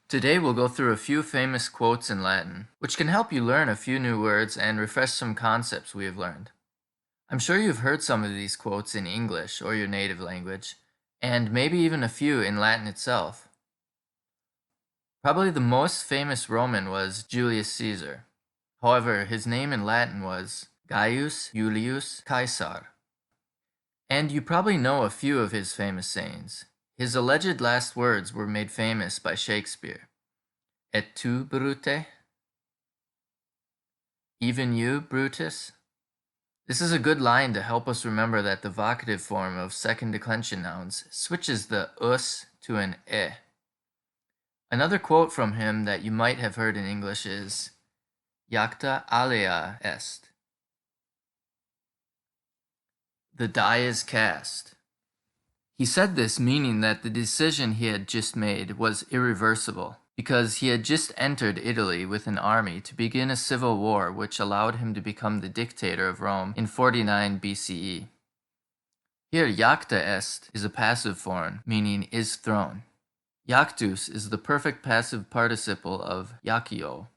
Today we'll go through a few famous quotes in Latin, which can help you learn a few new words and refresh some concepts we have learned. I'm sure you've heard some of these quotes in English or your native language, and maybe even a few in Latin itself. Probably the most famous Roman was Julius Caesar. However, his name in Latin was Gaius Julius Caesar. And you probably know a few of his famous sayings. His alleged last words were made famous by Shakespeare. Et tu, Brute? Even you, Brutus? This is a good line to help us remember that the vocative form of second declension nouns switches the us to an e. Another quote from him that you might have heard in English is Jacta alea est. The die is cast. He said this meaning that the decision he had just made was irreversible, because he had just entered Italy with an army to begin a civil war which allowed him to become the dictator of Rome in 49 BCE. Here, jacta est is a passive form, meaning is thrown. Jactus is the perfect passive participle of jaccio.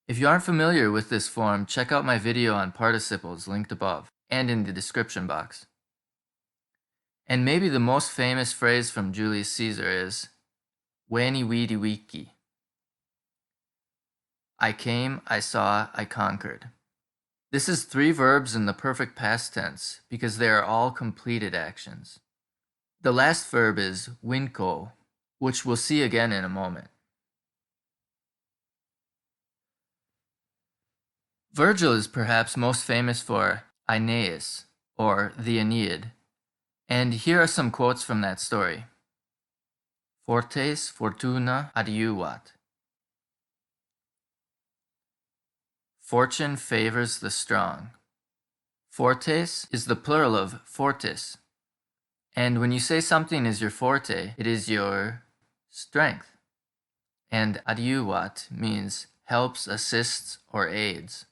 If you aren't familiar with this form, check out my video on participles linked above and in the description box. And maybe the most famous phrase from Julius Caesar is Veni vidi vici. I came, I saw, I conquered. This is three verbs in the perfect past tense because they are all completed actions. The last verb is vinco, which we'll see again in a moment. Virgil is perhaps most famous for Aeneas, or the Aeneid, and here are some quotes from that story. Fortes fortuna adiuvat. Fortune favors the strong. Fortes is the plural of fortis, and when you say something is your forte, it is your strength. And adiuvat means helps, assists, or aids.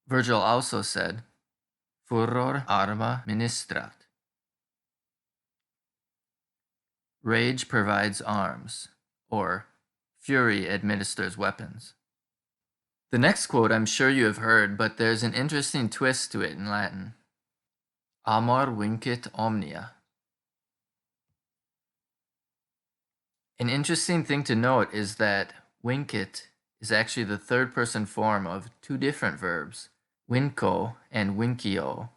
Virgil also said, Furor arma ministrat. Rage provides arms, or fury administers weapons. The next quote I'm sure you have heard, but there's an interesting twist to it in Latin. Amor vincit omnia. An interesting thing to note is that vincit is actually the third person form of two different verbs, vinco and vincio.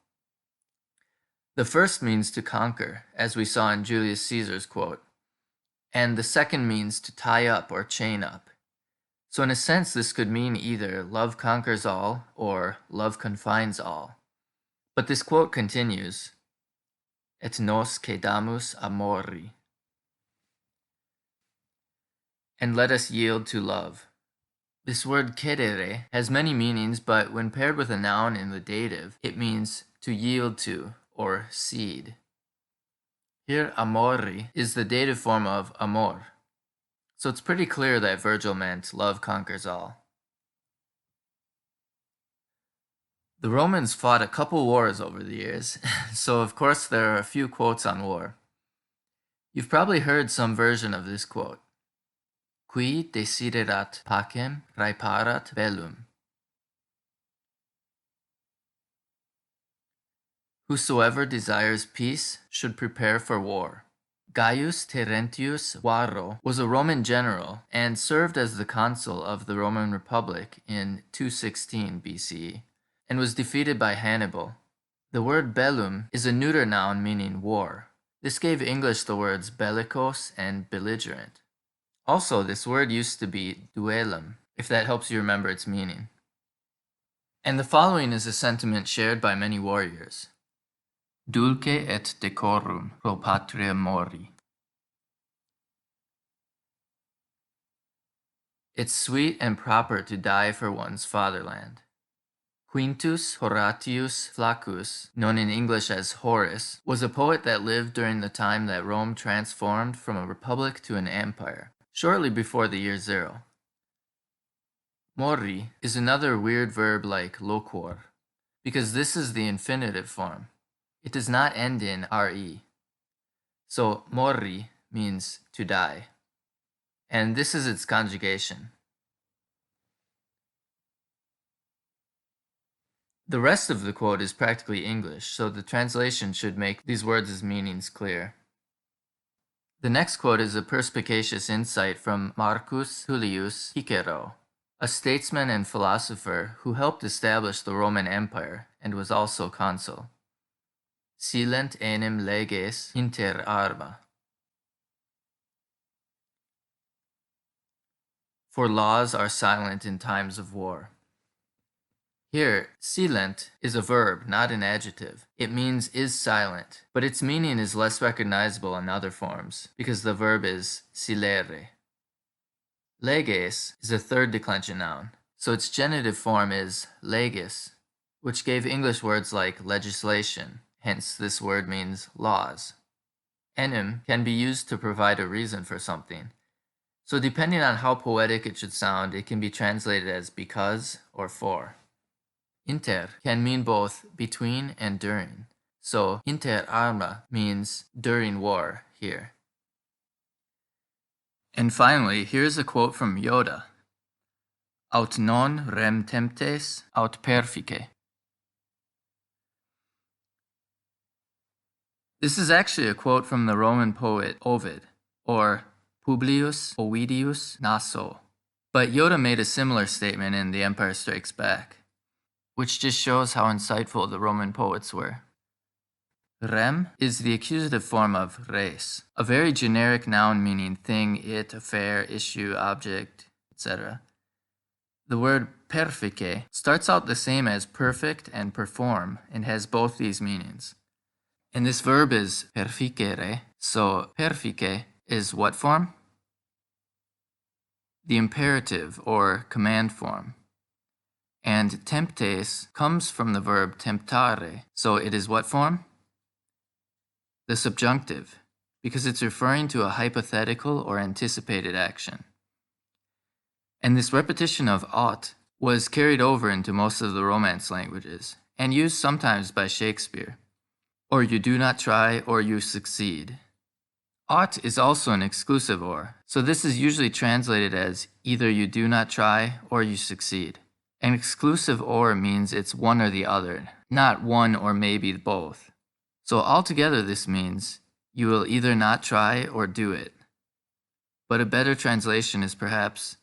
The first means to conquer, as we saw in Julius Caesar's quote, and the second means to tie up or chain up. So in a sense, this could mean either love conquers all or love confines all. But this quote continues, Et nos cedamus amori. And let us yield to love. This word cedere has many meanings, but when paired with a noun in the dative, it means to yield to or cede. Here, amori is the dative form of amor. So it's pretty clear that Virgil meant love conquers all. The Romans fought a couple wars over the years, so of course there are a few quotes on war. You've probably heard some version of this quote. Qui desiderat pacem praeparat bellum. Whosoever desires peace should prepare for war. Gaius Terentius Varro was a Roman general and served as the consul of the Roman Republic in 216 BCE and was defeated by Hannibal. The word bellum is a neuter noun meaning war. This gave English the words bellicose and belligerent. Also, this word used to be duellum, if that helps you remember its meaning. And the following is a sentiment shared by many warriors. Dulce et decorum pro patria mori. It's sweet and proper to die for one's fatherland. Quintus Horatius Flaccus, known in English as Horace, was a poet that lived during the time that Rome transformed from a republic to an empire, shortly before the year 0. Mori is another weird verb like loquor, because this is the infinitive form. It does not end in re. So mori means to die. and this is its conjugation. The rest of the quote is practically English, so the translation should make these words' meanings clear. The next quote is a perspicacious insight from Marcus Tullius Cicero, a statesman and philosopher who helped establish the Roman Empire and was also consul. Silent enim leges inter arma. For laws are silent in times of war. Here, silent is a verb, not an adjective. It means is silent, but its meaning is less recognizable in other forms, because the verb is silere. Leges is a third declension noun, so its genitive form is legis, which gave English words like legislation, hence this word means laws. Enim can be used to provide a reason for something, so depending on how poetic it should sound, it can be translated as because or for. Inter can mean both between and during, so inter arma means during war here. And finally, here's a quote from Yoda. Aut non rem temptes, aut perfice. This is actually a quote from the Roman poet Ovid, or Publius Ovidius Naso. But Yoda made a similar statement in The Empire Strikes Back, which just shows how insightful the Roman poets were. Rem is the accusative form of res, a very generic noun meaning thing, it, affair, issue, object, etc. The word perfice starts out the same as perfect and perform and has both these meanings. And this verb is perficere, so perfice is what form? The imperative or command form. And temptes comes from the verb temptare, so it is what form? The subjunctive, because it's referring to a hypothetical or anticipated action. And this repetition of ought was carried over into most of the Romance languages, and used sometimes by Shakespeare. Or you do not try, or you succeed. Ought is also an exclusive or, so this is usually translated as either you do not try, or you succeed. An exclusive or means it's one or the other, not one or maybe both. So altogether this means you will either not try or do it. But a better translation is perhaps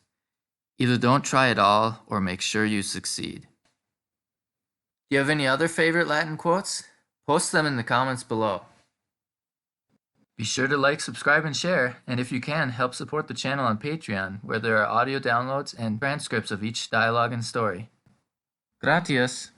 either don't try at all or make sure you succeed. Do you have any other favorite Latin quotes? Post them in the comments below. Be sure to like, subscribe, and share, and if you can, help support the channel on Patreon, where there are audio downloads and transcripts of each dialogue and story. Gratias!